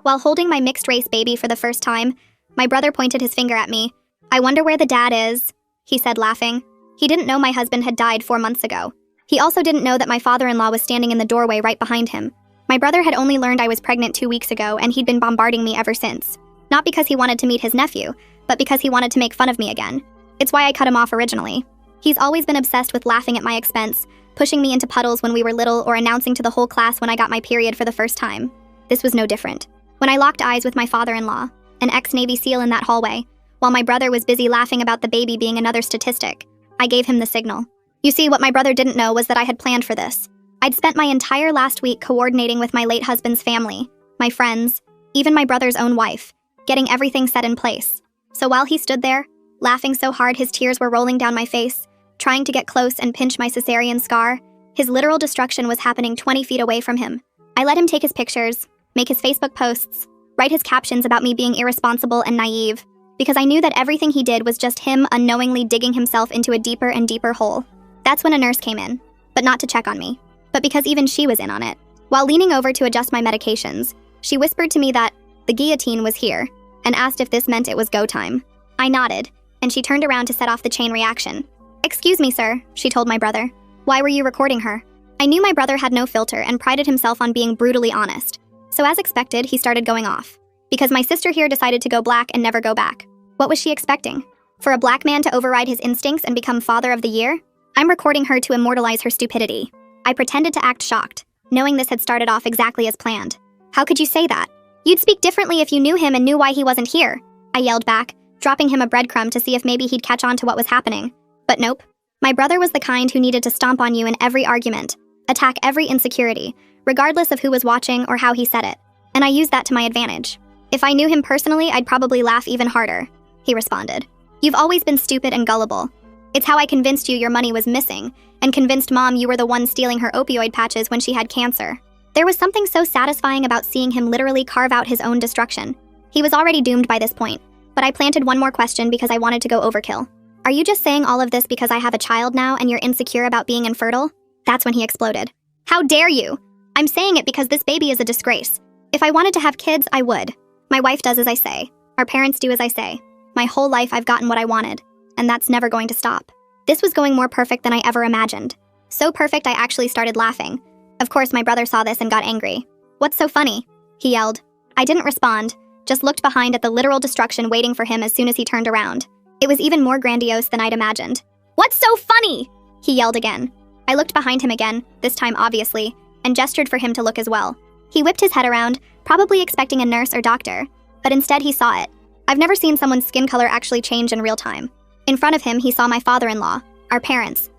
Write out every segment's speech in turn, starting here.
While holding my mixed-race baby for the first time, my brother pointed his finger at me. "I wonder where the dad is," he said, laughing. He didn't know my husband had died 4 months ago. He also didn't know that my father-in-law was standing in the doorway right behind him. My brother had only learned I was pregnant 2 weeks ago, and he'd been bombarding me ever since. Not because he wanted to meet his nephew, but because he wanted to make fun of me again. It's why I cut him off originally. He's always been obsessed with laughing at my expense, pushing me into puddles when we were little, or announcing to the whole class when I got my period for the first time. This was no different. When I locked eyes with my father-in-law, an ex-Navy SEAL in that hallway, while my brother was busy laughing about the baby being another statistic, I gave him the signal. You see, what my brother didn't know was that I had planned for this. I'd spent my entire last week coordinating with my late husband's family, my friends, even my brother's own wife, getting everything set in place. So while he stood there, laughing so hard his tears were rolling down my face, trying to get close and pinch my cesarean scar, his literal destruction was happening 20 feet away from him. I let him take his pictures, make his Facebook posts, write his captions about me being irresponsible and naive, because I knew that everything he did was just him unknowingly digging himself into a deeper and deeper hole. That's when a nurse came in, but not to check on me, but because even she was in on it. While leaning over to adjust my medications, she whispered to me that the guillotine was here, and asked if this meant it was go time. I nodded, and she turned around to set off the chain reaction. "Excuse me, sir," she told my brother. "Why were you recording her?" I knew my brother had no filter and prided himself on being brutally honest. So as expected, he started going off. Because my sister here decided to go black and never go back. What was she expecting? For a black man to override his instincts and become father of the year? I'm recording her to immortalize her stupidity. I pretended to act shocked, knowing this had started off exactly as planned. "How could you say that? You'd speak differently if you knew him and knew why he wasn't here," I yelled back, dropping him a breadcrumb to see if maybe he'd catch on to what was happening. But nope. My brother was the kind who needed to stomp on you in every argument, attack every insecurity, regardless of who was watching or how he said it. And I used that to my advantage. "If I knew him personally, I'd probably laugh even harder," he responded. "You've always been stupid and gullible. It's how I convinced you your money was missing, and convinced Mom you were the one stealing her opioid patches when she had cancer." There was something so satisfying about seeing him literally carve out his own destruction. He was already doomed by this point, but I planted one more question because I wanted to go overkill. "Are you just saying all of this because I have a child now and you're insecure about being infertile?" That's when he exploded. "How dare you? I'm saying it because this baby is a disgrace. If I wanted to have kids, I would. My wife does as I say. Our parents do as I say. My whole life I've gotten what I wanted, and that's never going to stop." This was going more perfect than I ever imagined. So perfect I actually started laughing. Of course, my brother saw this and got angry. "What's so funny?" he yelled. I didn't respond, just looked behind at the literal destruction waiting for him as soon as he turned around. It was even more grandiose than I'd imagined. "What's so funny?" he yelled again. I looked behind him again, this time obviously, and gestured for him to look as well. He whipped his head around, probably expecting a nurse or doctor, but instead he saw it. I've never seen someone's skin color actually change in real time. In front of him, he saw my father-in-law, our parents'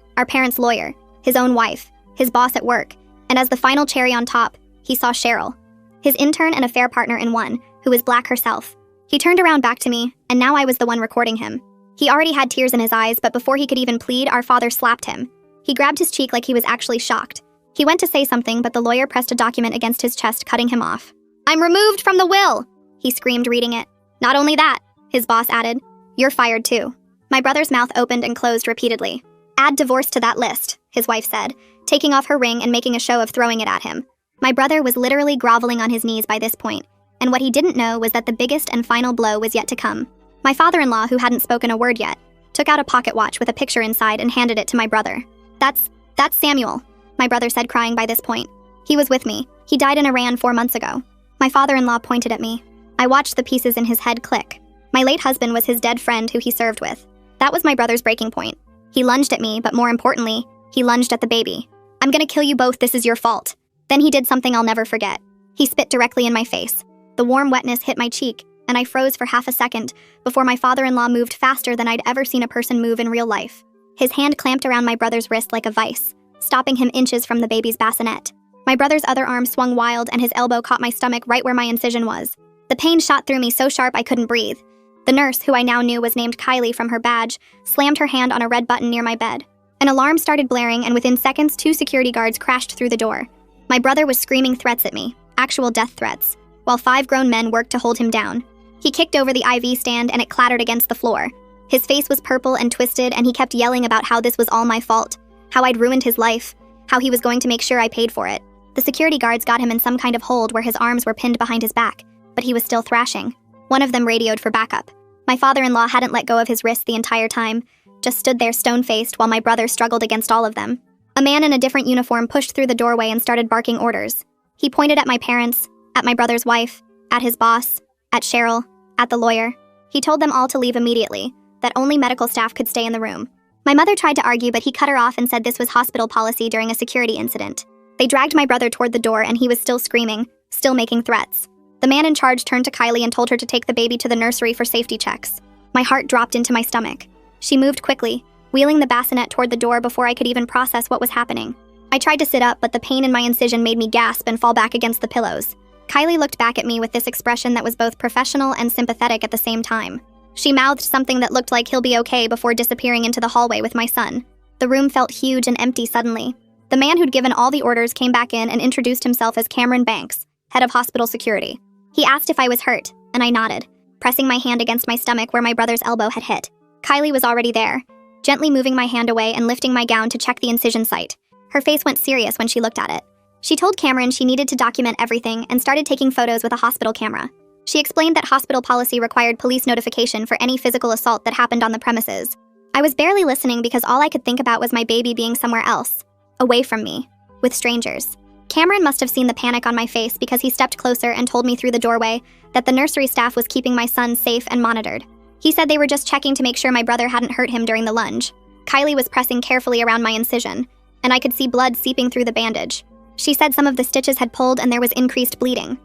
lawyer, his own wife, his boss at work, and as the final cherry on top, he saw Cheryl, his intern and affair partner in one, who was black herself. He turned around back to me, and now I was the one recording him. He already had tears in his eyes, but before he could even plead, our father slapped him. He grabbed his cheek like he was actually shocked. He went to say something, but the lawyer pressed a document against his chest, cutting him off. "I'm removed from the will!" he screamed, reading it. "Not only that," his boss added, "you're fired too." My brother's mouth opened and closed repeatedly. "Add divorce to that list," his wife said, taking off her ring and making a show of throwing it at him. My brother was literally groveling on his knees by this point, and what he didn't know was that the biggest and final blow was yet to come. My father-in-law, who hadn't spoken a word yet, took out a pocket watch with a picture inside and handed it to my brother. That's Samuel," my brother said, crying by this point. "He was with me. He died in Iran 4 months ago." My father-in-law pointed at me. I watched the pieces in his head click. My late husband was his dead friend who he served with. That was my brother's breaking point. He lunged at me, but more importantly, he lunged at the baby. "I'm gonna kill you both, this is your fault." Then he did something I'll never forget. He spit directly in my face. The warm wetness hit my cheek, and I froze for half a second before my father-in-law moved faster than I'd ever seen a person move in real life. His hand clamped around my brother's wrist like a vice, stopping him inches from the baby's bassinet. My brother's other arm swung wild and his elbow caught my stomach right where my incision was. The pain shot through me so sharp I couldn't breathe. The nurse, who I now knew was named Kylie from her badge, slammed her hand on a red button near my bed. An alarm started blaring, and within seconds, 2 security guards crashed through the door. My brother was screaming threats at me, actual death threats, while 5 grown men worked to hold him down. He kicked over the IV stand and it clattered against the floor. His face was purple and twisted, and he kept yelling about how this was all my fault, how I'd ruined his life, how he was going to make sure I paid for it. The security guards got him in some kind of hold where his arms were pinned behind his back, but he was still thrashing. One of them radioed for backup. My father-in-law hadn't let go of his wrist the entire time, just stood there stone-faced while my brother struggled against all of them. A man in a different uniform pushed through the doorway and started barking orders. He pointed at my parents, at my brother's wife, at his boss, at Cheryl, at the lawyer. He told them all to leave immediately, that only medical staff could stay in the room. My mother tried to argue, but he cut her off and said this was hospital policy during a security incident. They dragged my brother toward the door and he was still screaming, still making threats. The man in charge turned to Kylie and told her to take the baby to the nursery for safety checks. My heart dropped into my stomach. She moved quickly, wheeling the bassinet toward the door before I could even process what was happening. I tried to sit up, but the pain in my incision made me gasp and fall back against the pillows. Kylie looked back at me with this expression that was both professional and sympathetic at the same time. She mouthed something that looked like he'll be okay before disappearing into the hallway with my son. The room felt huge and empty suddenly. The man who'd given all the orders came back in and introduced himself as Cameron Banks, head of hospital security. He asked if I was hurt, and I nodded, pressing my hand against my stomach where my brother's elbow had hit. Kylie was already there, gently moving my hand away and lifting my gown to check the incision site. Her face went serious when she looked at it. She told Cameron she needed to document everything and started taking photos with a hospital camera. She explained that hospital policy required police notification for any physical assault that happened on the premises. I was barely listening because all I could think about was my baby being somewhere else, away from me, with strangers. Cameron must have seen the panic on my face because he stepped closer and told me through the doorway that the nursery staff was keeping my son safe and monitored. He said they were just checking to make sure my brother hadn't hurt him during the lunge. Kylie was pressing carefully around my incision, and I could see blood seeping through the bandage. She said some of the stitches had pulled and there was increased bleeding.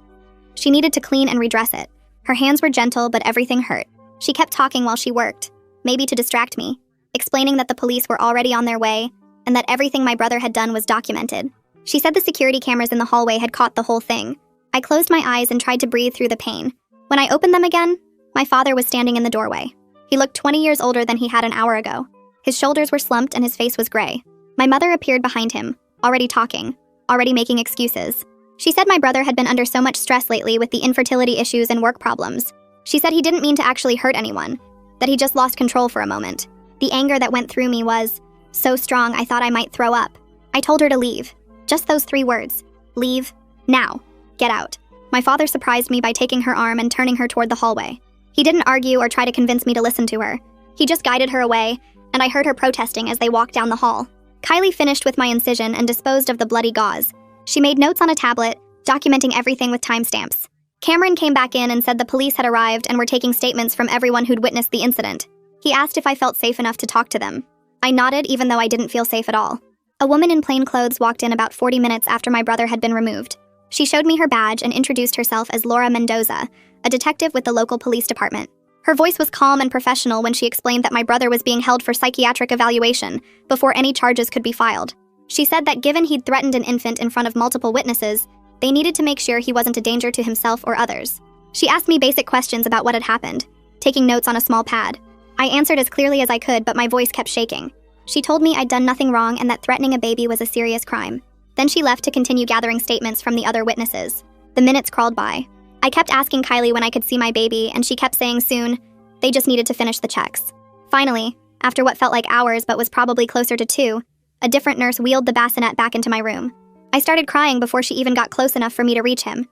She needed to clean and redress it. Her hands were gentle, but everything hurt. She kept talking while she worked, maybe to distract me, explaining that the police were already on their way and that everything my brother had done was documented. She said the security cameras in the hallway had caught the whole thing. I closed my eyes and tried to breathe through the pain. When I opened them again, my father was standing in the doorway. He looked 20 years older than he had an hour ago. His shoulders were slumped and his face was gray. My mother appeared behind him, already talking, already making excuses. She said my brother had been under so much stress lately with the infertility issues and work problems. She said he didn't mean to actually hurt anyone, that he just lost control for a moment. The anger that went through me was so strong I thought I might throw up. I told her to leave. Just those 3 words. Leave. Now. Get out. My father surprised me by taking her arm and turning her toward the hallway. He didn't argue or try to convince me to listen to her. He just guided her away, and I heard her protesting as they walked down the hall. Kylie finished with my incision and disposed of the bloody gauze. She made notes on a tablet, documenting everything with timestamps. Cameron came back in and said the police had arrived and were taking statements from everyone who'd witnessed the incident. He asked if I felt safe enough to talk to them. I nodded even though I didn't feel safe at all. A woman in plain clothes walked in about 40 minutes after my brother had been removed. She showed me her badge and introduced herself as Laura Mendoza, a detective with the local police department. Her voice was calm and professional when she explained that my brother was being held for psychiatric evaluation before any charges could be filed. She said that given he'd threatened an infant in front of multiple witnesses, they needed to make sure he wasn't a danger to himself or others. She asked me basic questions about what had happened, taking notes on a small pad. I answered as clearly as I could, but my voice kept shaking. She told me I'd done nothing wrong and that threatening a baby was a serious crime. Then she left to continue gathering statements from the other witnesses. The minutes crawled by. I kept asking Kylie when I could see my baby, and she kept saying soon. They just needed to finish the checks. Finally, after what felt like hours but was probably closer to 2, a different nurse wheeled the bassinet back into my room. I started crying before she even got close enough for me to reach him.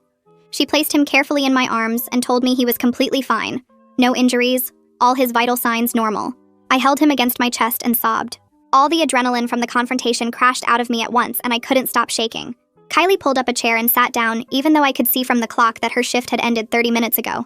She placed him carefully in my arms and told me he was completely fine. No injuries, all his vital signs normal. I held him against my chest and sobbed. All the adrenaline from the confrontation crashed out of me at once and I couldn't stop shaking. Kylie pulled up a chair and sat down, even though I could see from the clock that her shift had ended 30 minutes ago.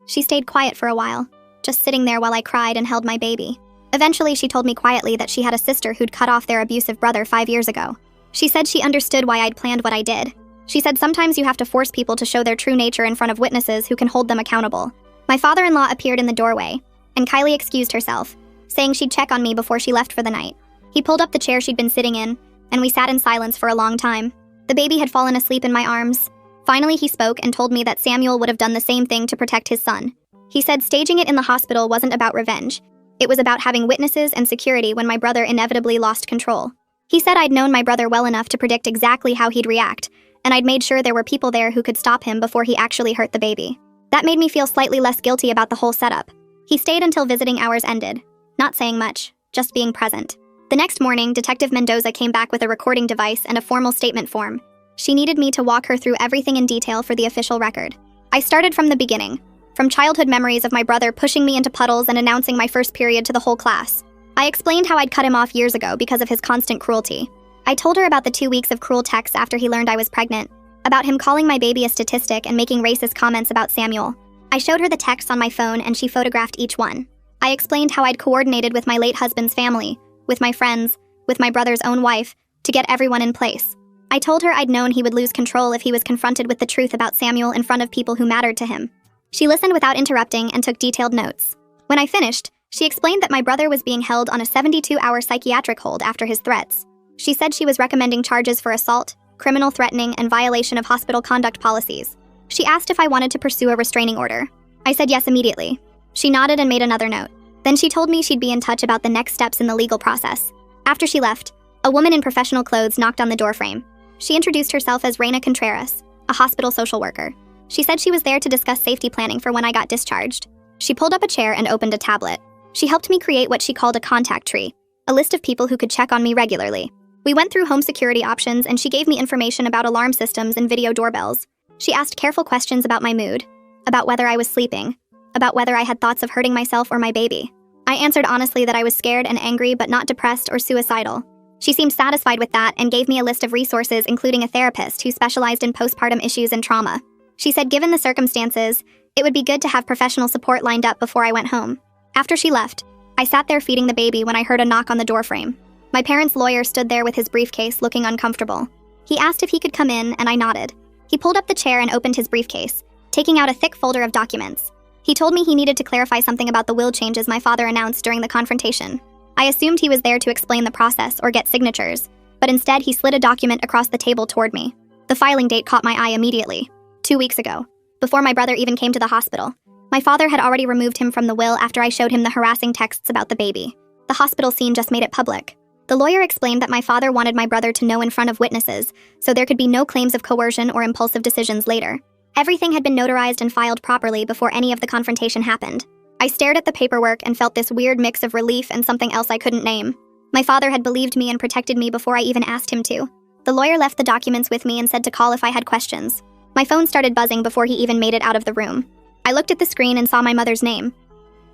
She stayed quiet for a while, just sitting there while I cried and held my baby. Eventually, she told me quietly that she had a sister who'd cut off their abusive brother 5 years ago. She said she understood why I'd planned what I did. She said sometimes you have to force people to show their true nature in front of witnesses who can hold them accountable. My father-in-law appeared in the doorway, and Kylie excused herself, saying she'd check on me before she left for the night. He pulled up the chair she'd been sitting in, and we sat in silence for a long time. The baby had fallen asleep in my arms. Finally, he spoke and told me that Samuel would have done the same thing to protect his son. He said staging it in the hospital wasn't about revenge. It was about having witnesses and security when my brother inevitably lost control. He said I'd known my brother well enough to predict exactly how he'd react, and I'd made sure there were people there who could stop him before he actually hurt the baby. That made me feel slightly less guilty about the whole setup. He stayed until visiting hours ended, not saying much, just being present. The next morning, Detective Mendoza came back with a recording device and a formal statement form. She needed me to walk her through everything in detail for the official record. I I started from the beginning, from childhood memories of my brother pushing me into puddles and announcing my first period to the whole class. I explained how I'd cut him off years ago because of his constant cruelty. I told her about the 2 weeks of cruel texts after he learned I was pregnant, about him calling my baby a statistic and making racist comments about Samuel. I showed her the texts on my phone and she photographed each one. I explained how I'd coordinated with my late husband's family, with my friends, with my brother's own wife, to get everyone in place. I told her I'd known he would lose control if he was confronted with the truth about Samuel in front of people who mattered to him. She listened without interrupting and took detailed notes. When I finished, she explained that my brother was being held on a 72-hour psychiatric hold after his threats. She said she was recommending charges for assault, criminal threatening, and violation of hospital conduct policies. She asked if I wanted to pursue a restraining order. I said yes immediately. She nodded and made another note. Then she told me she'd be in touch about the next steps in the legal process. After she left, a woman in professional clothes knocked on the doorframe. She introduced herself as Reina Contreras, a hospital social worker. She said she was there to discuss safety planning for when I got discharged. She pulled up a chair and opened a tablet. She helped me create what she called a contact tree, a list of people who could check on me regularly. We went through home security options and she gave me information about alarm systems and video doorbells. She asked careful questions about my mood, about whether I was sleeping, about whether I had thoughts of hurting myself or my baby. I answered honestly that I was scared and angry but not depressed or suicidal. She seemed satisfied with that and gave me a list of resources including a therapist who specialized in postpartum issues and trauma. She said given the circumstances, it would be good to have professional support lined up before I went home. After she left, I sat there feeding the baby when I heard a knock on the doorframe. My parents' lawyer stood there with his briefcase looking uncomfortable. He asked if he could come in and I nodded. He pulled up the chair and opened his briefcase, taking out a thick folder of documents. He told me he needed to clarify something about the will changes my father announced during the confrontation. I assumed he was there to explain the process or get signatures, but instead he slid a document across the table toward me. The filing date caught my eye immediately. 2 weeks ago, before my brother even came to the hospital. My father had already removed him from the will after I showed him the harassing texts about the baby. The hospital scene just made it public. The lawyer explained that my father wanted my brother to know in front of witnesses, so there could be no claims of coercion or impulsive decisions later. Everything had been notarized and filed properly before any of the confrontation happened. I stared at the paperwork and felt this weird mix of relief and something else I couldn't name. My father had believed me and protected me before I even asked him to. The lawyer left the documents with me and said to call if I had questions. My phone started buzzing before he even made it out of the room. I looked at the screen and saw my mother's name.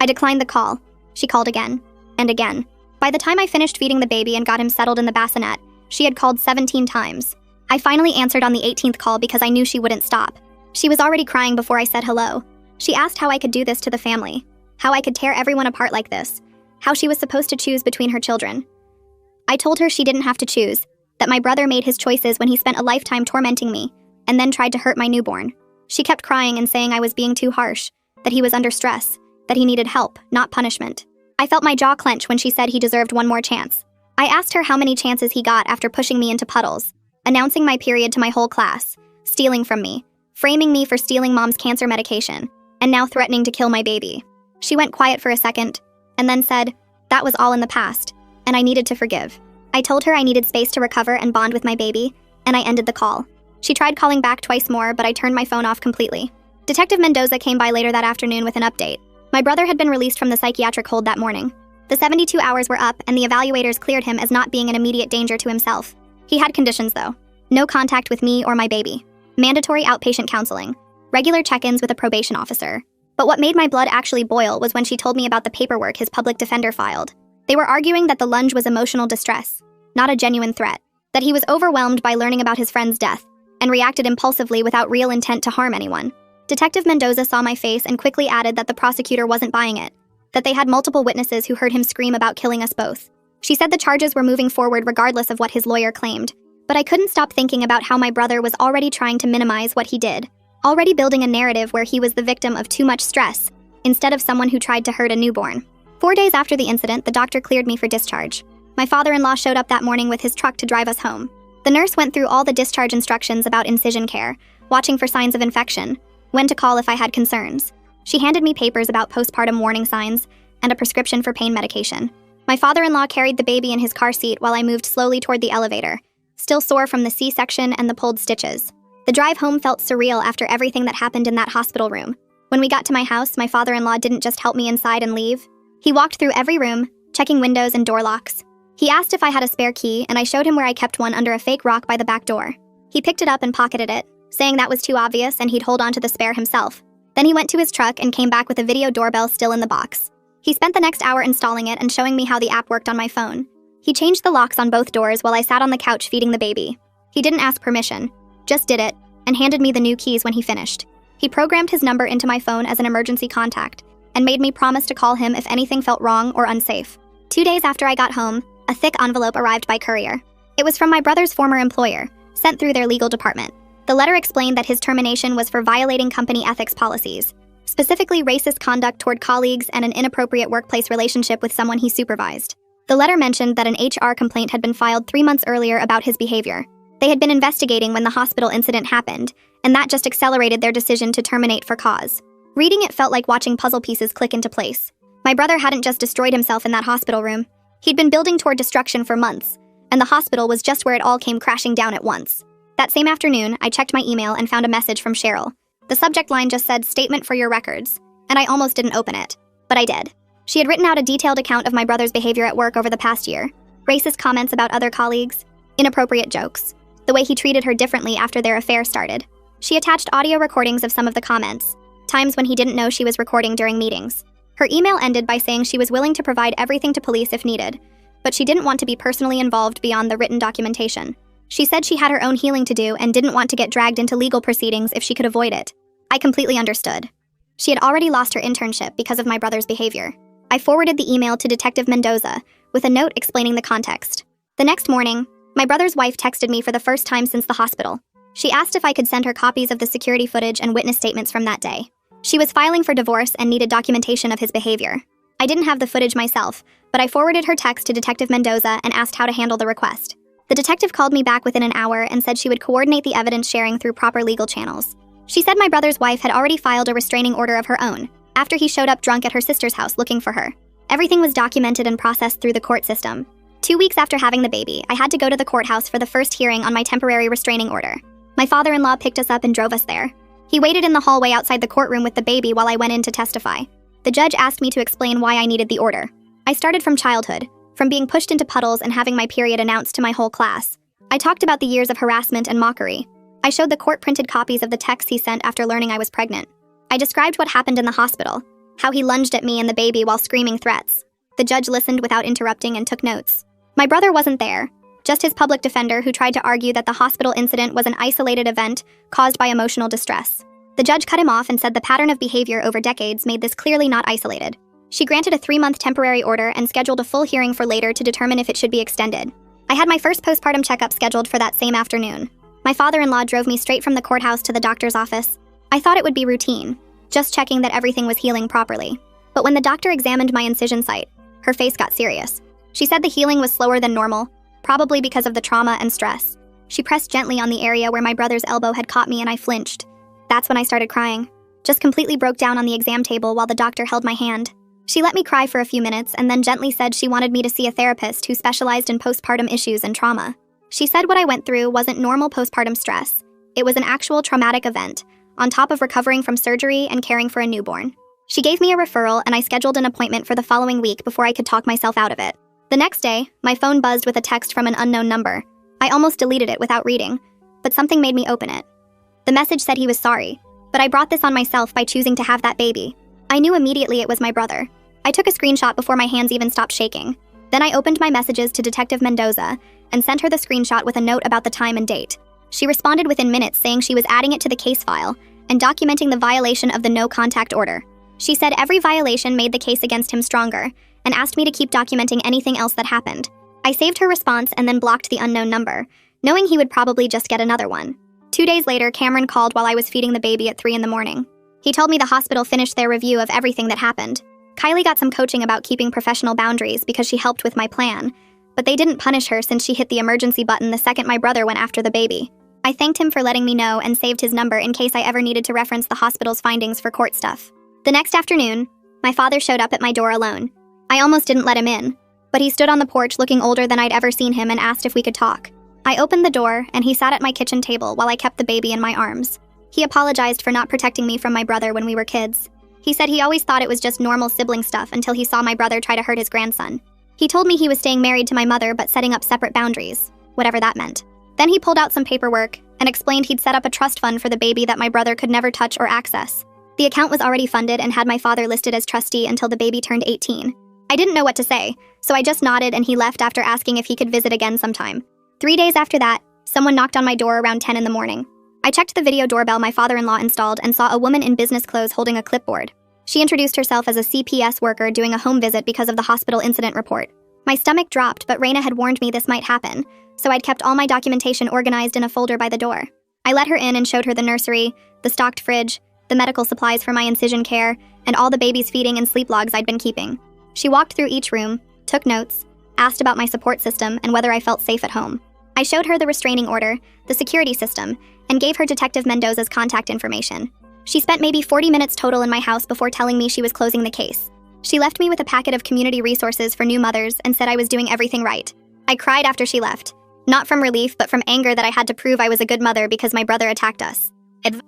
I declined the call. She called again, and again. By the time I finished feeding the baby and got him settled in the bassinet, she had called 17 times. I finally answered on the 18th call because I knew she wouldn't stop. She was already crying before I said hello. She asked how I could do this to the family, how I could tear everyone apart like this, how she was supposed to choose between her children. I told her she didn't have to choose, that my brother made his choices when he spent a lifetime tormenting me, and then tried to hurt my newborn. She kept crying and saying I was being too harsh, that he was under stress, that he needed help, not punishment. I felt my jaw clench when she said he deserved one more chance. I asked her how many chances he got after pushing me into puddles, announcing my period to my whole class, stealing from me, framing me for stealing mom's cancer medication, and now threatening to kill my baby. She went quiet for a second, and then said, that was all in the past, and I needed to forgive. I told her I needed space to recover and bond with my baby, and I ended the call. She tried calling back twice more, but I turned my phone off completely. Detective Mendoza came by later that afternoon with an update. My brother had been released from the psychiatric hold that morning. The 72 hours were up, and the evaluators cleared him as not being an immediate danger to himself. He had conditions, though. No contact with me or my baby. Mandatory outpatient counseling. Regular check-ins with a probation officer. But what made my blood actually boil was when she told me about the paperwork his public defender filed. They were arguing that the lunge was emotional distress, not a genuine threat. That he was overwhelmed by learning about his friend's death, and reacted impulsively without real intent to harm anyone. Detective Mendoza saw my face and quickly added that the prosecutor wasn't buying it, that they had multiple witnesses who heard him scream about killing us both. She said the charges were moving forward regardless of what his lawyer claimed, but I couldn't stop thinking about how my brother was already trying to minimize what he did, already building a narrative where he was the victim of too much stress, instead of someone who tried to hurt a newborn. 4 days after the incident, the doctor cleared me for discharge. My father-in-law showed up that morning with his truck to drive us home. The nurse went through all the discharge instructions about incision care, watching for signs of infection, when to call if I had concerns. She handed me papers about postpartum warning signs and a prescription for pain medication. My father-in-law carried the baby in his car seat while I moved slowly toward the elevator, still sore from the C-section and the pulled stitches. The drive home felt surreal after everything that happened in that hospital room. When we got to my house, my father-in-law didn't just help me inside and leave. He walked through every room, checking windows and door locks. He asked if I had a spare key, and I showed him where I kept one under a fake rock by the back door. He picked it up and pocketed it, saying that was too obvious and he'd hold on to the spare himself. Then he went to his truck and came back with a video doorbell still in the box. He spent the next hour installing it and showing me how the app worked on my phone. He changed the locks on both doors while I sat on the couch feeding the baby. He didn't ask permission, just did it, and handed me the new keys when he finished. He programmed his number into my phone as an emergency contact and made me promise to call him if anything felt wrong or unsafe. 2 days after I got home, a thick envelope arrived by courier. It was from my brother's former employer, sent through their legal department. The letter explained that his termination was for violating company ethics policies, specifically racist conduct toward colleagues and an inappropriate workplace relationship with someone he supervised. The letter mentioned that an HR complaint had been filed 3 months earlier about his behavior. They had been investigating when the hospital incident happened, and that just accelerated their decision to terminate for cause. Reading it felt like watching puzzle pieces click into place. My brother hadn't just destroyed himself in that hospital room. He'd been building toward destruction for months, and the hospital was just where it all came crashing down at once. That same afternoon, I checked my email and found a message from Cheryl. The subject line just said, "Statement for your records," and I almost didn't open it. But I did. She had written out a detailed account of my brother's behavior at work over the past year. Racist comments about other colleagues, inappropriate jokes, the way he treated her differently after their affair started. She attached audio recordings of some of the comments, times when he didn't know she was recording during meetings. Her email ended by saying she was willing to provide everything to police if needed, but she didn't want to be personally involved beyond the written documentation. She said she had her own healing to do and didn't want to get dragged into legal proceedings if she could avoid it. I completely understood. She had already lost her internship because of my brother's behavior. I forwarded the email to Detective Mendoza with a note explaining the context. The next morning, my brother's wife texted me for the first time since the hospital. She asked if I could send her copies of the security footage and witness statements from that day. She was filing for divorce and needed documentation of his behavior. I didn't have the footage myself, but I forwarded her text to Detective Mendoza and asked how to handle the request. The detective called me back within an hour and said she would coordinate the evidence sharing through proper legal channels. She said my brother's wife had already filed a restraining order of her own, after he showed up drunk at her sister's house looking for her. Everything was documented and processed through the court system. 2 weeks after having the baby, I had to go to the courthouse for the first hearing on my temporary restraining order. My father-in-law picked us up and drove us there. He waited in the hallway outside the courtroom with the baby while I went in to testify. The judge asked me to explain why I needed the order. I started from childhood, from being pushed into puddles and having my period announced to my whole class. I talked about the years of harassment and mockery. I showed the court-printed copies of the texts he sent after learning I was pregnant. I described what happened in the hospital, how he lunged at me and the baby while screaming threats. The judge listened without interrupting and took notes. My brother wasn't there, just his public defender who tried to argue that the hospital incident was an isolated event caused by emotional distress. The judge cut him off and said the pattern of behavior over decades made this clearly not isolated. She granted a 3-month temporary order and scheduled a full hearing for later to determine if it should be extended. I had my first postpartum checkup scheduled for that same afternoon. My father-in-law drove me straight from the courthouse to the doctor's office. I thought it would be routine, just checking that everything was healing properly. But when the doctor examined my incision site, her face got serious. She said the healing was slower than normal, probably because of the trauma and stress. She pressed gently on the area where my brother's elbow had caught me and I flinched. That's when I started crying. Just completely broke down on the exam table while the doctor held my hand. She let me cry for a few minutes and then gently said she wanted me to see a therapist who specialized in postpartum issues and trauma. She said what I went through wasn't normal postpartum stress. It was an actual traumatic event, on top of recovering from surgery and caring for a newborn. She gave me a referral and I scheduled an appointment for the following week before I could talk myself out of it. The next day, my phone buzzed with a text from an unknown number. I almost deleted it without reading, but something made me open it. The message said he was sorry, but I brought this on myself by choosing to have that baby. I knew immediately it was my brother. I took a screenshot before my hands even stopped shaking. Then I opened my messages to Detective Mendoza and sent her the screenshot with a note about the time and date. She responded within minutes saying she was adding it to the case file and documenting the violation of the no contact order. She said every violation made the case against him stronger and asked me to keep documenting anything else that happened. I saved her response and then blocked the unknown number, knowing he would probably just get another one. 2 days later, Cameron called while I was feeding the baby at 3 in the morning. He told me the hospital finished their review of everything that happened. Kylie got some coaching about keeping professional boundaries because she helped with my plan, but they didn't punish her since she hit the emergency button the second my brother went after the baby. I thanked him for letting me know and saved his number in case I ever needed to reference the hospital's findings for court stuff. The next afternoon, my father showed up at my door alone. I almost didn't let him in, but he stood on the porch looking older than I'd ever seen him and asked if we could talk. I opened the door, and he sat at my kitchen table while I kept the baby in my arms. He apologized for not protecting me from my brother when we were kids. He said he always thought it was just normal sibling stuff until he saw my brother try to hurt his grandson. He told me he was staying married to my mother but setting up separate boundaries, whatever that meant. Then he pulled out some paperwork and explained he'd set up a trust fund for the baby that my brother could never touch or access. The account was already funded and had my father listed as trustee until the baby turned 18. I didn't know what to say, so I just nodded and he left after asking if he could visit again sometime. 3 days after that, someone knocked on my door around 10 in the morning. I checked the video doorbell my father-in-law installed and saw a woman in business clothes holding a clipboard. She introduced herself as a CPS worker doing a home visit because of the hospital incident report. My stomach dropped, but Raina had warned me this might happen, so I'd kept all my documentation organized in a folder by the door. I let her in and showed her the nursery, the stocked fridge, the medical supplies for my incision care, and all the baby's feeding and sleep logs I'd been keeping. She walked through each room, took notes, asked about my support system and whether I felt safe at home. I showed her the restraining order, the security system, and gave her Detective Mendoza's contact information. She spent maybe 40 minutes total in my house before telling me she was closing the case. She left me with a packet of community resources for new mothers and said I was doing everything right. I cried after she left. Not from relief, but from anger that I had to prove I was a good mother because my brother attacked us.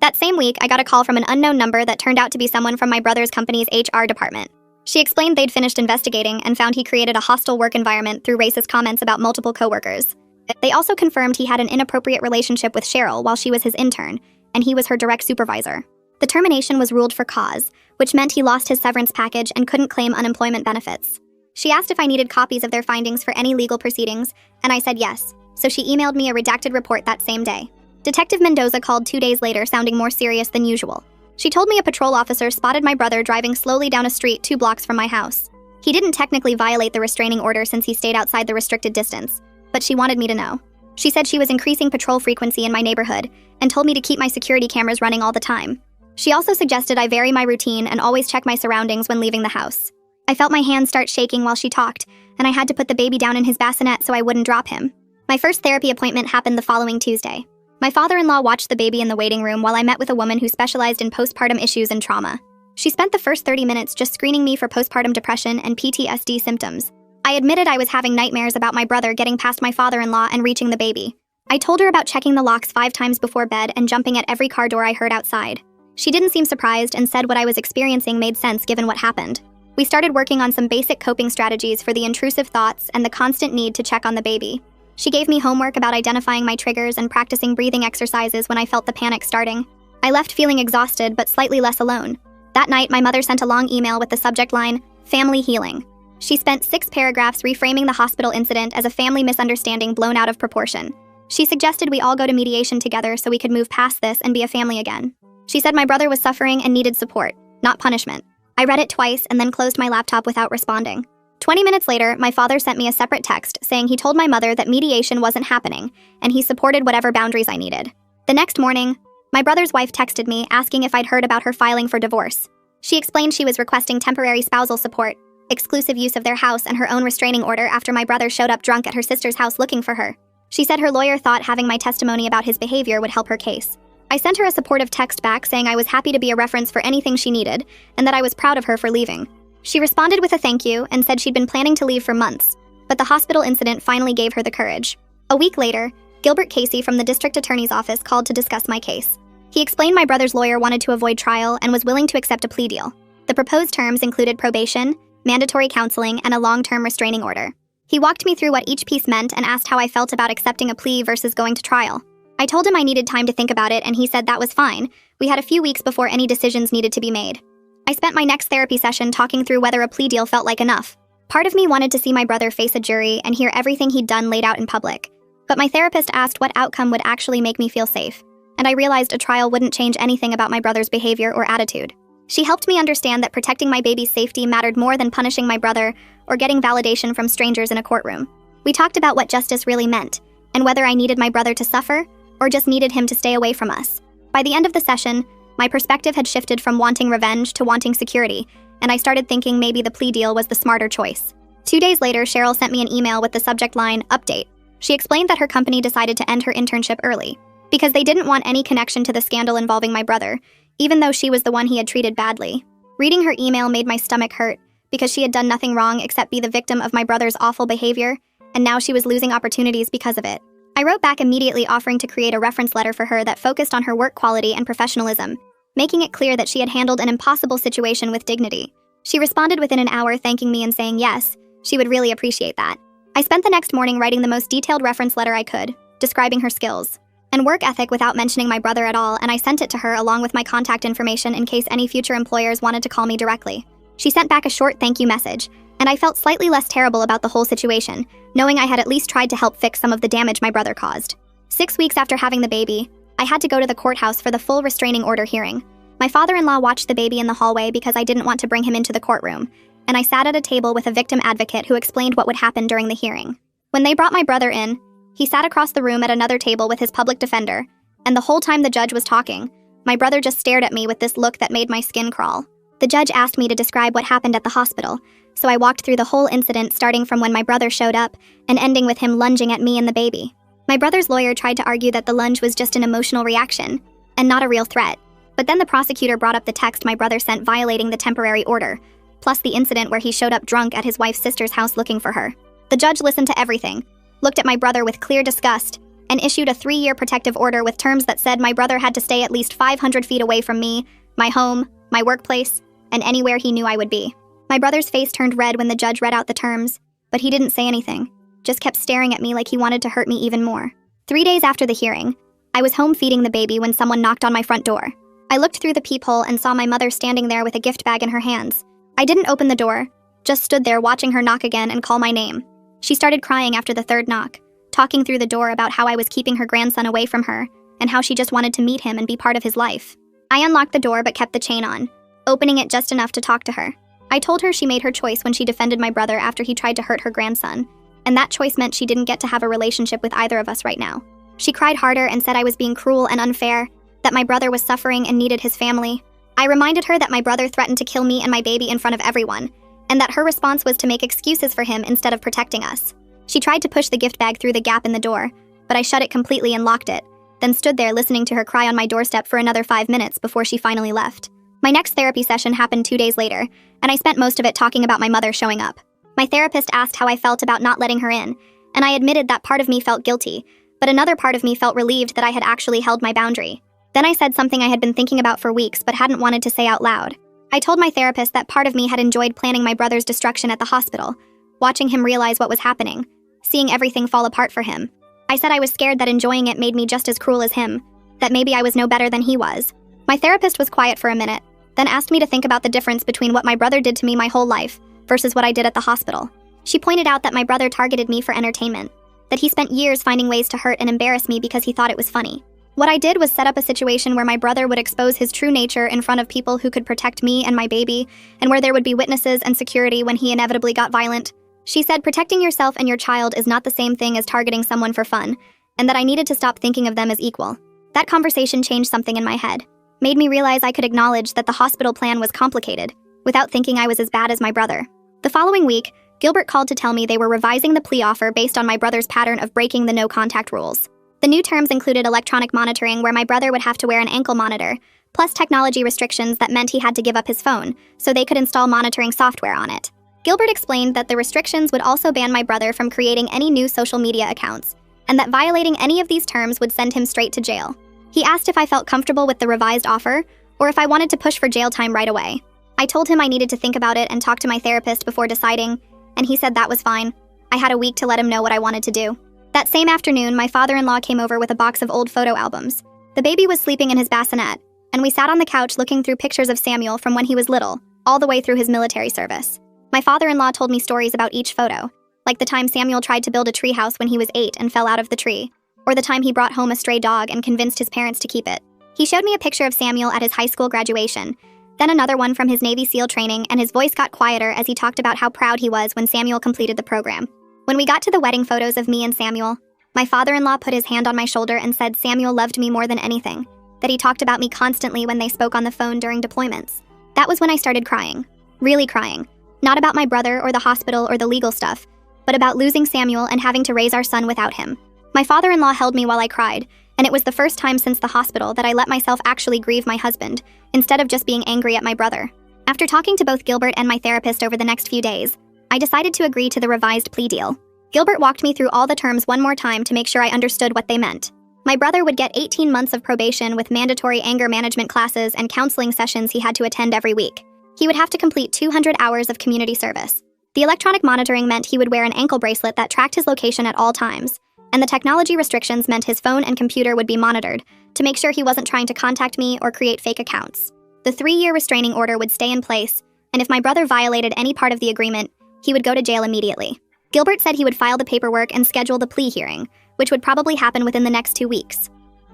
That same week, I got a call from an unknown number that turned out to be someone from my brother's company's HR department. She explained they'd finished investigating and found he created a hostile work environment through racist comments about multiple coworkers. They also confirmed he had an inappropriate relationship with Cheryl while she was his intern, and he was her direct supervisor. The termination was ruled for cause, which meant he lost his severance package and couldn't claim unemployment benefits. She asked if I needed copies of their findings for any legal proceedings, and I said yes, so she emailed me a redacted report that same day. Detective Mendoza called 2 days later, sounding more serious than usual. She told me a patrol officer spotted my brother driving slowly down a street 2 blocks from my house. He didn't technically violate the restraining order since he stayed outside the restricted distance, but she wanted me to know. She said she was increasing patrol frequency in my neighborhood and told me to keep my security cameras running all the time. She also suggested I vary my routine and always check my surroundings when leaving the house. I felt my hands start shaking while she talked, and I had to put the baby down in his bassinet so I wouldn't drop him. My first therapy appointment happened the following Tuesday. My father-in-law watched the baby in the waiting room while I met with a woman who specialized in postpartum issues and trauma. She spent the first 30 minutes just screening me for postpartum depression and PTSD symptoms. I admitted I was having nightmares about my brother getting past my father-in-law and reaching the baby. I told her about checking the locks 5 times before bed and jumping at every car door I heard outside. She didn't seem surprised and said what I was experiencing made sense given what happened. We started working on some basic coping strategies for the intrusive thoughts and the constant need to check on the baby. She gave me homework about identifying my triggers and practicing breathing exercises when I felt the panic starting. I left feeling exhausted but slightly less alone. That night, my mother sent a long email with the subject line, "Family Healing." She spent 6 paragraphs reframing the hospital incident as a family misunderstanding blown out of proportion. She suggested we all go to mediation together so we could move past this and be a family again. She said my brother was suffering and needed support, not punishment. I read it twice and then closed my laptop without responding. 20 minutes later, my father sent me a separate text saying he told my mother that mediation wasn't happening and he supported whatever boundaries I needed. The next morning, my brother's wife texted me asking if I'd heard about her filing for divorce. She explained she was requesting temporary spousal support, exclusive use of their house, and her own restraining order after my brother showed up drunk at her sister's house looking for her. She said her lawyer thought having my testimony about his behavior would help her case. I sent her a supportive text back saying I was happy to be a reference for anything she needed and that I was proud of her for leaving. She responded with a thank you and said she'd been planning to leave for months, but the hospital incident finally gave her the courage. A week later, Gilbert Casey from the district attorney's office called to discuss my case. He explained my brother's lawyer wanted to avoid trial and was willing to accept a plea deal. The proposed terms included probation, mandatory counseling, and a long-term restraining order. He walked me through what each piece meant and asked how I felt about accepting a plea versus going to trial. I told him I needed time to think about it, and he said that was fine. We had a few weeks before any decisions needed to be made. I spent my next therapy session talking through whether a plea deal felt like enough. Part of me wanted to see my brother face a jury and hear everything he'd done laid out in public. But my therapist asked what outcome would actually make me feel safe, and I realized a trial wouldn't change anything about my brother's behavior or attitude. She helped me understand that protecting my baby's safety mattered more than punishing my brother or getting validation from strangers in a courtroom. We talked about what justice really meant, and whether I needed my brother to suffer or just needed him to stay away from us. By the end of the session, my perspective had shifted from wanting revenge to wanting security, and I started thinking maybe the plea deal was the smarter choice. 2 days later, Cheryl sent me an email with the subject line, "Update." She explained that her company decided to end her internship early because they didn't want any connection to the scandal involving my brother, even though she was the one he had treated badly. Reading her email made my stomach hurt because she had done nothing wrong except be the victim of my brother's awful behavior, and now she was losing opportunities because of it. I wrote back immediately offering to create a reference letter for her that focused on her work quality and professionalism, making it clear that she had handled an impossible situation with dignity. She responded within an hour thanking me and saying yes, she would really appreciate that. I spent the next morning writing the most detailed reference letter I could, describing her skills. and work ethic without mentioning my brother at all, and I sent it to her along with my contact information in case any future employers wanted to call me directly. She sent back a short thank you message, and I felt slightly less terrible about the whole situation, knowing I had at least tried to help fix some of the damage my brother caused. 6 weeks after having the baby, I had to go to the courthouse for the full restraining order hearing. My father-in-law watched the baby in the hallway because I didn't want to bring him into the courtroom, and I sat at a table with a victim advocate who explained what would happen during the hearing. When they brought my brother in, he sat across the room at another table with his public defender, and the whole time the judge was talking, my brother just stared at me with this look that made my skin crawl. The judge asked me to describe what happened at the hospital, so I walked through the whole incident starting from when my brother showed up and ending with him lunging at me and the baby. My brother's lawyer tried to argue that the lunge was just an emotional reaction and not a real threat, but then the prosecutor brought up the text my brother sent violating the temporary order, plus the incident where he showed up drunk at his wife's sister's house looking for her. The judge listened to everything, looked at my brother with clear disgust, and issued a 3-year protective order with terms that said my brother had to stay at least 500 feet away from me, my home, my workplace, and anywhere he knew I would be. My brother's face turned red when the judge read out the terms, but he didn't say anything, just kept staring at me like he wanted to hurt me even more. 3 days after the hearing, I was home feeding the baby when someone knocked on my front door. I looked through the peephole and saw my mother standing there with a gift bag in her hands. I didn't open the door, just stood there watching her knock again and call my name. She started crying after the third knock, talking through the door about how I was keeping her grandson away from her and how she just wanted to meet him and be part of his life. I unlocked the door but kept the chain on, opening it just enough to talk to her. I told her she made her choice when she defended my brother after he tried to hurt her grandson, and that choice meant she didn't get to have a relationship with either of us right now. She cried harder and said I was being cruel and unfair, that my brother was suffering and needed his family. I reminded her that my brother threatened to kill me and my baby in front of everyone, and that her response was to make excuses for him instead of protecting us. She tried to push the gift bag through the gap in the door, but I shut it completely and locked it, then stood there listening to her cry on my doorstep for another 5 minutes before she finally left. My next therapy session happened 2 days later, and I spent most of it talking about my mother showing up. My therapist asked how I felt about not letting her in, and I admitted that part of me felt guilty, but another part of me felt relieved that I had actually held my boundary. Then I said something I had been thinking about for weeks but hadn't wanted to say out loud. I told my therapist that part of me had enjoyed planning my brother's destruction at the hospital, watching him realize what was happening, seeing everything fall apart for him. I said I was scared that enjoying it made me just as cruel as him, that maybe I was no better than he was. My therapist was quiet for a minute, then asked me to think about the difference between what my brother did to me my whole life versus what I did at the hospital. She pointed out that my brother targeted me for entertainment, that he spent years finding ways to hurt and embarrass me because he thought it was funny. What I did was set up a situation where my brother would expose his true nature in front of people who could protect me and my baby, and where there would be witnesses and security when he inevitably got violent. She said protecting yourself and your child is not the same thing as targeting someone for fun, and that I needed to stop thinking of them as equal. That conversation changed something in my head, made me realize I could acknowledge that the hospital plan was complicated, without thinking I was as bad as my brother. The following week, Gilbert called to tell me they were revising the plea offer based on my brother's pattern of breaking the no-contact rules. The new terms included electronic monitoring where my brother would have to wear an ankle monitor, plus technology restrictions that meant he had to give up his phone, so they could install monitoring software on it. Gilbert explained that the restrictions would also ban my brother from creating any new social media accounts, and that violating any of these terms would send him straight to jail. He asked if I felt comfortable with the revised offer, or if I wanted to push for jail time right away. I told him I needed to think about it and talk to my therapist before deciding, and he said that was fine. I had a week to let him know what I wanted to do. That same afternoon, my father-in-law came over with a box of old photo albums. The baby was sleeping in his bassinet, and we sat on the couch looking through pictures of Samuel from when he was little, all the way through his military service. My father-in-law told me stories about each photo, like the time Samuel tried to build a treehouse when he was 8 and fell out of the tree, or the time he brought home a stray dog and convinced his parents to keep it. He showed me a picture of Samuel at his high school graduation, then another one from his Navy SEAL training, and his voice got quieter as he talked about how proud he was when Samuel completed the program. When we got to the wedding photos of me and Samuel, my father-in-law put his hand on my shoulder and said Samuel loved me more than anything, that he talked about me constantly when they spoke on the phone during deployments. That was when I started crying. Really crying. Not about my brother or the hospital or the legal stuff, but about losing Samuel and having to raise our son without him. My father-in-law held me while I cried, and it was the first time since the hospital that I let myself actually grieve my husband, instead of just being angry at my brother. After talking to both Gilbert and my therapist over the next few days, I decided to agree to the revised plea deal. Gilbert walked me through all the terms one more time to make sure I understood what they meant. My brother would get 18 months of probation with mandatory anger management classes and counseling sessions he had to attend every week. He would have to complete 200 hours of community service. The electronic monitoring meant he would wear an ankle bracelet that tracked his location at all times, and the technology restrictions meant his phone and computer would be monitored to make sure he wasn't trying to contact me or create fake accounts. The 3-year restraining order would stay in place, and if my brother violated any part of the agreement, he would go to jail immediately. Gilbert said he would file the paperwork and schedule the plea hearing, which would probably happen within the next 2 weeks.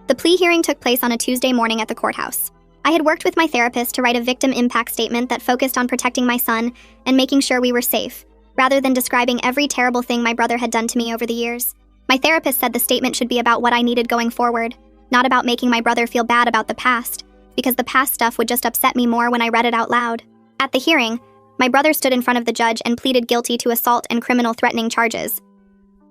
The plea hearing took place on a Tuesday morning at the courthouse. I had worked with my therapist to write a victim impact statement that focused on protecting my son and making sure we were safe, rather than describing every terrible thing my brother had done to me over the years. My therapist said the statement should be about what I needed going forward, not about making my brother feel bad about the past, because the past stuff would just upset me more when I read it out loud. At the hearing, my brother stood in front of the judge and pleaded guilty to assault and criminal threatening charges.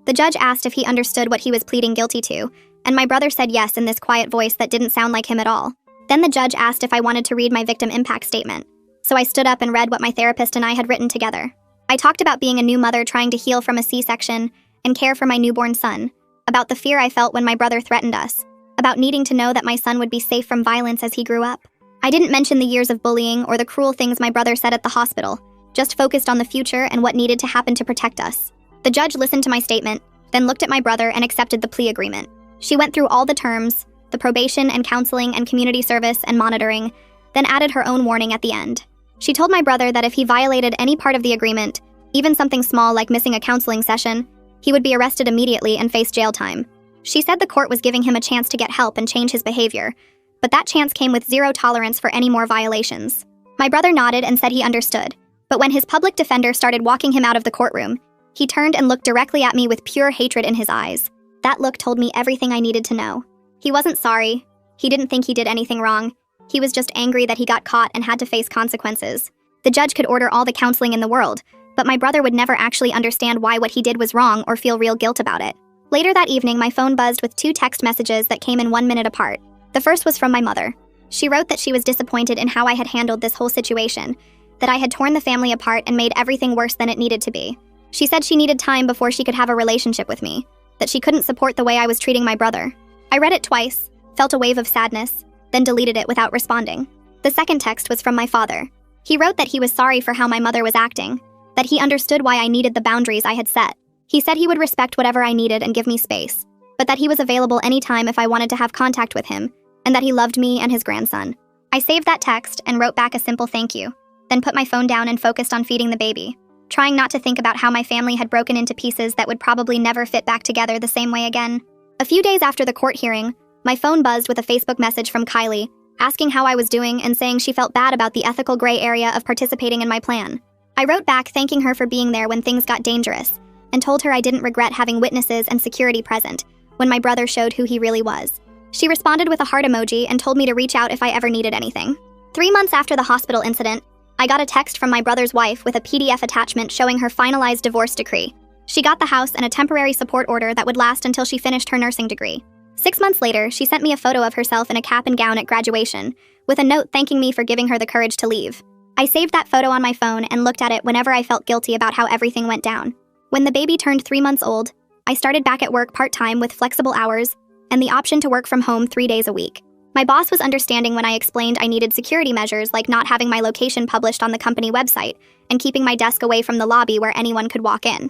The judge asked if he understood what he was pleading guilty to, and my brother said yes in this quiet voice that didn't sound like him at all. Then the judge asked if I wanted to read my victim impact statement, so I stood up and read what my therapist and I had written together. I talked about being a new mother trying to heal from a C-section and care for my newborn son, about the fear I felt when my brother threatened us, about needing to know that my son would be safe from violence as he grew up. I didn't mention the years of bullying or the cruel things my brother said at the hospital, just focused on the future and what needed to happen to protect us. The judge listened to my statement, then looked at my brother and accepted the plea agreement. She went through all the terms, the probation and counseling and community service and monitoring, then added her own warning at the end. She told my brother that if he violated any part of the agreement, even something small like missing a counseling session, he would be arrested immediately and face jail time. She said the court was giving him a chance to get help and change his behavior, but that chance came with zero tolerance for any more violations. My brother nodded and said he understood, but when his public defender started walking him out of the courtroom, he turned and looked directly at me with pure hatred in his eyes. That look told me everything I needed to know. He wasn't sorry. He didn't think he did anything wrong. He was just angry that he got caught and had to face consequences. The judge could order all the counseling in the world, but my brother would never actually understand why what he did was wrong or feel real guilt about it. Later that evening, my phone buzzed with 2 text messages that came in 1 minute apart. The first was from my mother. She wrote that she was disappointed in how I had handled this whole situation, that I had torn the family apart and made everything worse than it needed to be. She said she needed time before she could have a relationship with me, that she couldn't support the way I was treating my brother. I read it twice, felt a wave of sadness, then deleted it without responding. The second text was from my father. He wrote that he was sorry for how my mother was acting, that he understood why I needed the boundaries I had set. He said he would respect whatever I needed and give me space, but that he was available anytime if I wanted to have contact with him, and that he loved me and his grandson. I saved that text and wrote back a simple thank you, then put my phone down and focused on feeding the baby, trying not to think about how my family had broken into pieces that would probably never fit back together the same way again. A few days after the court hearing, my phone buzzed with a Facebook message from Kylie, asking how I was doing and saying she felt bad about the ethical gray area of participating in my plan. I wrote back thanking her for being there when things got dangerous, and told her I didn't regret having witnesses and security present when my brother showed who he really was. She responded with a heart emoji and told me to reach out if I ever needed anything. 3 months after the hospital incident, I got a text from my brother's wife with a PDF attachment showing her finalized divorce decree. She got the house and a temporary support order that would last until she finished her nursing degree. 6 months later, she sent me a photo of herself in a cap and gown at graduation, with a note thanking me for giving her the courage to leave. I saved that photo on my phone and looked at it whenever I felt guilty about how everything went down. When the baby turned 3 months old, I started back at work part-time with flexible hours and the option to work from home 3 days a week. My boss was understanding when I explained I needed security measures like not having my location published on the company website and keeping my desk away from the lobby where anyone could walk in.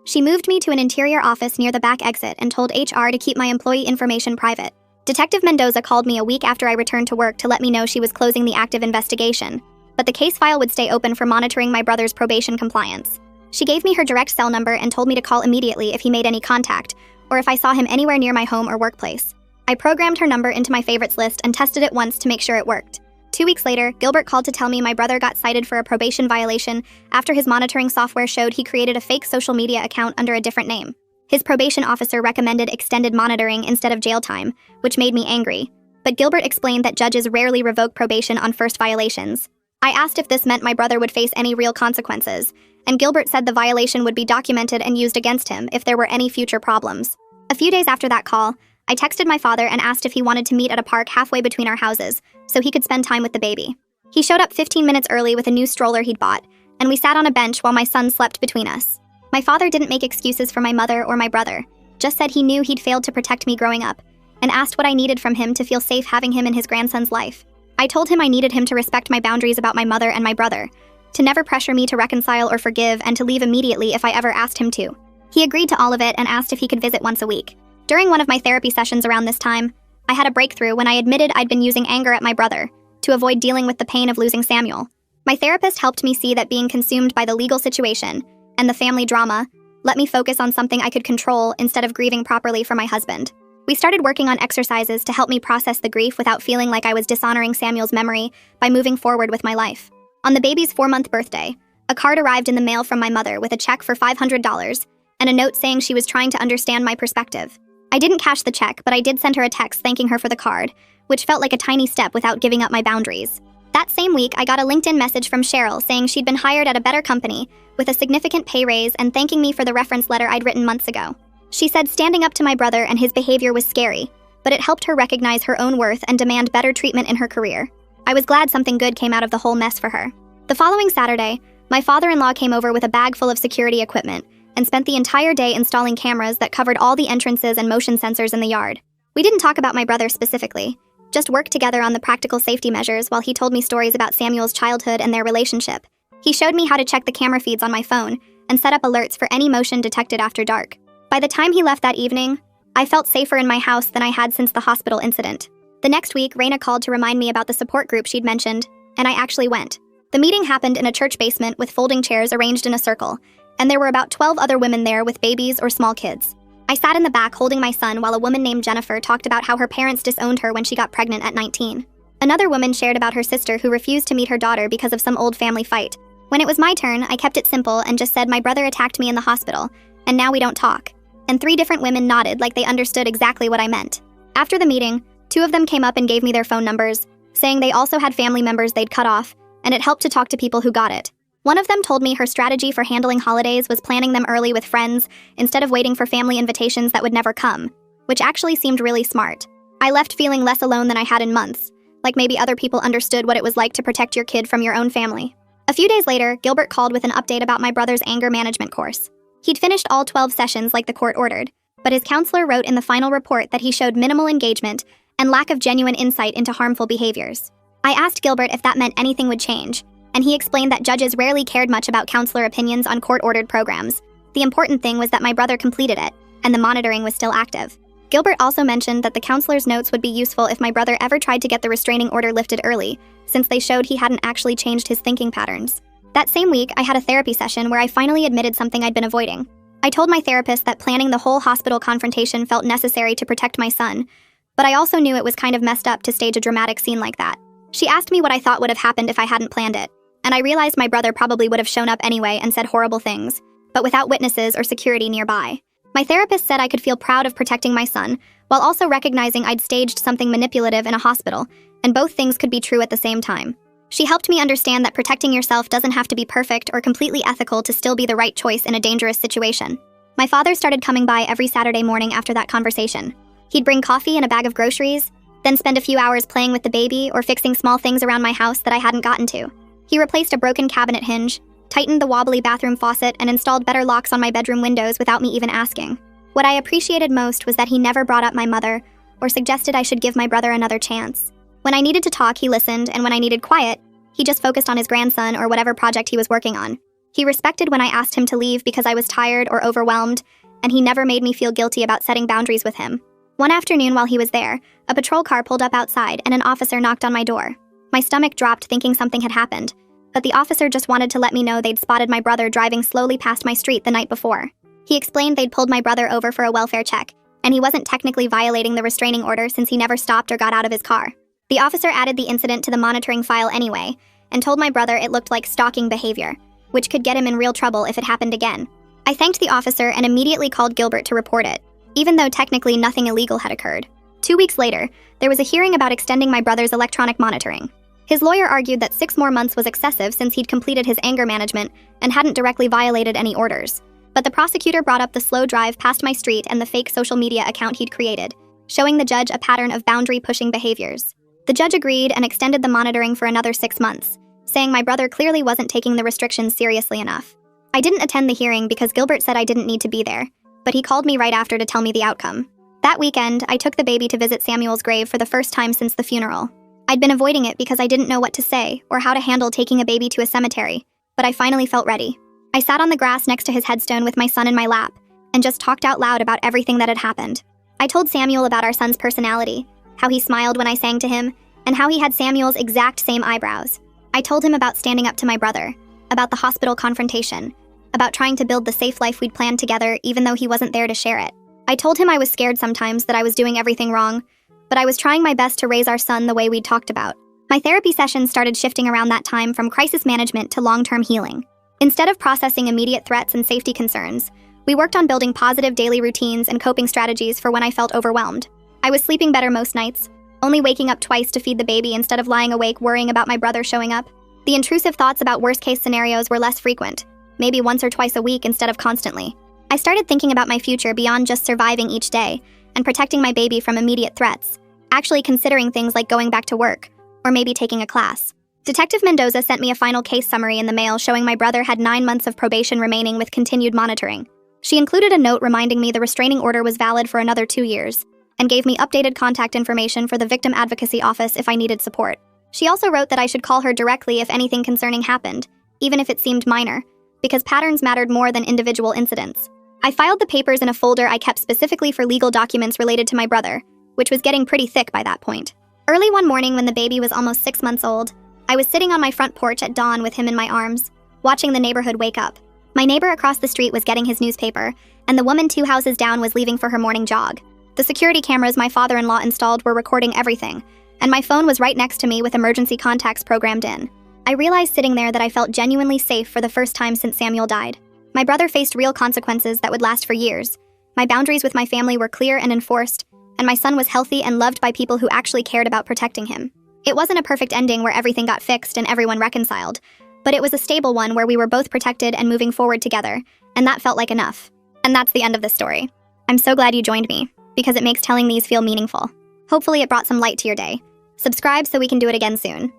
She moved me to an interior office near the back exit and told HR to keep my employee information private. Detective Mendoza called me a week after I returned to work to let me know she was closing the active investigation, but the case file would stay open for monitoring my brother's probation compliance. She gave me her direct cell number and told me to call immediately if he made any contact, or if I saw him anywhere near my home or workplace. I programmed her number into my favorites list and tested it once to make sure it worked. 2 weeks later, Gilbert called to tell me my brother got cited for a probation violation after his monitoring software showed he created a fake social media account under a different name. His probation officer recommended extended monitoring instead of jail time, which made me angry, but Gilbert explained that judges rarely revoke probation on first violations. I asked if this meant my brother would face any real consequences, and Gilbert said the violation would be documented and used against him if there were any future problems. A few days after that call, I texted my father and asked if he wanted to meet at a park halfway between our houses so he could spend time with the baby. He showed up 15 minutes early with a new stroller he'd bought, and we sat on a bench while my son slept between us. My father didn't make excuses for my mother or my brother, just said he knew he'd failed to protect me growing up, and asked what I needed from him to feel safe having him in his grandson's life. I told him I needed him to respect my boundaries about my mother and my brother, to never pressure me to reconcile or forgive, and to leave immediately if I ever asked him to. He agreed to all of it and asked if he could visit once a week. During one of my therapy sessions around this time, I had a breakthrough when I admitted I'd been using anger at my brother to avoid dealing with the pain of losing Samuel. My therapist helped me see that being consumed by the legal situation and the family drama let me focus on something I could control instead of grieving properly for my husband. We started working on exercises to help me process the grief without feeling like I was dishonoring Samuel's memory by moving forward with my life. On the baby's 4-month birthday, a card arrived in the mail from my mother with a check for $500 and a note saying she was trying to understand my perspective. I didn't cash the check, but I did send her a text thanking her for the card, which felt like a tiny step without giving up my boundaries. That same week, I got a LinkedIn message from Cheryl saying she'd been hired at a better company with a significant pay raise and thanking me for the reference letter I'd written months ago. She said standing up to my brother and his behavior was scary, but it helped her recognize her own worth and demand better treatment in her career. I was glad something good came out of the whole mess for her. The following Saturday, my father-in-law came over with a bag full of security equipment and spent the entire day installing cameras that covered all the entrances and motion sensors in the yard. We didn't talk about my brother specifically, just worked together on the practical safety measures while he told me stories about Samuel's childhood and their relationship. He showed me how to check the camera feeds on my phone and set up alerts for any motion detected after dark. By the time he left that evening, I felt safer in my house than I had since the hospital incident. The next week, Raina called to remind me about the support group she'd mentioned, and I actually went. The meeting happened in a church basement with folding chairs arranged in a circle, and there were about 12 other women there with babies or small kids. I sat in the back holding my son while a woman named Jennifer talked about how her parents disowned her when she got pregnant at 19. Another woman shared about her sister who refused to meet her daughter because of some old family fight. When it was my turn, I kept it simple and just said my brother attacked me in the hospital, and now we don't talk. And 3 different women nodded like they understood exactly what I meant. After the meeting, 2 of them came up and gave me their phone numbers, saying they also had family members they'd cut off, and it helped to talk to people who got it. One of them told me her strategy for handling holidays was planning them early with friends instead of waiting for family invitations that would never come, which actually seemed really smart. I left feeling less alone than I had in months, like maybe other people understood what it was like to protect your kid from your own family. A few days later, Gilbert called with an update about my brother's anger management course. He'd finished all 12 sessions like the court ordered, but his counselor wrote in the final report that he showed minimal engagement and lack of genuine insight into harmful behaviors. I asked Gilbert if that meant anything would change, and he explained that judges rarely cared much about counselor opinions on court-ordered programs. The important thing was that my brother completed it, and the monitoring was still active. Gilbert also mentioned that the counselor's notes would be useful if my brother ever tried to get the restraining order lifted early, since they showed he hadn't actually changed his thinking patterns. That same week, I had a therapy session where I finally admitted something I'd been avoiding. I told my therapist that planning the whole hospital confrontation felt necessary to protect my son, but I also knew it was kind of messed up to stage a dramatic scene like that. She asked me what I thought would have happened if I hadn't planned it, and I realized my brother probably would have shown up anyway and said horrible things, but without witnesses or security nearby. My therapist said I could feel proud of protecting my son, while also recognizing I'd staged something manipulative in a hospital, and both things could be true at the same time. She helped me understand that protecting yourself doesn't have to be perfect or completely ethical to still be the right choice in a dangerous situation. My father started coming by every Saturday morning after that conversation. He'd bring coffee and a bag of groceries, then spend a few hours playing with the baby or fixing small things around my house that I hadn't gotten to. He replaced a broken cabinet hinge, tightened the wobbly bathroom faucet, and installed better locks on my bedroom windows without me even asking. What I appreciated most was that he never brought up my mother or suggested I should give my brother another chance. When I needed to talk, he listened, and when I needed quiet, he just focused on his grandson or whatever project he was working on. He respected when I asked him to leave because I was tired or overwhelmed, and he never made me feel guilty about setting boundaries with him. One afternoon while he was there, a patrol car pulled up outside and an officer knocked on my door. My stomach dropped thinking something had happened, but the officer just wanted to let me know they'd spotted my brother driving slowly past my street the night before. He explained they'd pulled my brother over for a welfare check, and he wasn't technically violating the restraining order since he never stopped or got out of his car. The officer added the incident to the monitoring file anyway, and told my brother it looked like stalking behavior, which could get him in real trouble if it happened again. I thanked the officer and immediately called Gilbert to report it, even though technically nothing illegal had occurred. 2 weeks later, there was a hearing about extending my brother's electronic monitoring. His lawyer argued that 6 more months was excessive since he'd completed his anger management and hadn't directly violated any orders. But the prosecutor brought up the slow drive past my street and the fake social media account he'd created, showing the judge a pattern of boundary-pushing behaviors. The judge agreed and extended the monitoring for another 6 months, saying my brother clearly wasn't taking the restrictions seriously enough. I didn't attend the hearing because Gilbert said I didn't need to be there, but he called me right after to tell me the outcome. That weekend, I took the baby to visit Samuel's grave for the first time since the funeral. I'd been avoiding it because I didn't know what to say or how to handle taking a baby to a cemetery, but I finally felt ready. I sat on the grass next to his headstone with my son in my lap, and just talked out loud about everything that had happened. I told Samuel about our son's personality, how he smiled when I sang to him, and how he had Samuel's exact same eyebrows. I told him about standing up to my brother, about the hospital confrontation, about trying to build the safe life we'd planned together even though he wasn't there to share it. I told him I was scared sometimes that I was doing everything wrong, but I was trying my best to raise our son the way we'd talked about. My therapy sessions started shifting around that time from crisis management to long-term healing. Instead of processing immediate threats and safety concerns, we worked on building positive daily routines and coping strategies for when I felt overwhelmed. I was sleeping better most nights, only waking up twice to feed the baby instead of lying awake worrying about my brother showing up. The intrusive thoughts about worst-case scenarios were less frequent, maybe once or twice a week instead of constantly. I started thinking about my future beyond just surviving each day and protecting my baby from immediate threats, actually considering things like going back to work, or maybe taking a class. Detective Mendoza sent me a final case summary in the mail showing my brother had 9 months of probation remaining with continued monitoring. She included a note reminding me the restraining order was valid for another 2 years, and gave me updated contact information for the Victim Advocacy Office if I needed support. She also wrote that I should call her directly if anything concerning happened, even if it seemed minor, because patterns mattered more than individual incidents. I filed the papers in a folder I kept specifically for legal documents related to my brother, which was getting pretty thick by that point. Early one morning when the baby was almost 6 months old, I was sitting on my front porch at dawn with him in my arms, watching the neighborhood wake up. My neighbor across the street was getting his newspaper, and the woman 2 houses down was leaving for her morning jog. The security cameras my father-in-law installed were recording everything, and my phone was right next to me with emergency contacts programmed in. I realized sitting there that I felt genuinely safe for the first time since Samuel died. My brother faced real consequences that would last for years. My boundaries with my family were clear and enforced, and my son was healthy and loved by people who actually cared about protecting him. It wasn't a perfect ending where everything got fixed and everyone reconciled, but it was a stable one where we were both protected and moving forward together, and that felt like enough. And that's the end of the story. I'm so glad you joined me, because it makes telling these feel meaningful. Hopefully it brought some light to your day. Subscribe so we can do it again soon.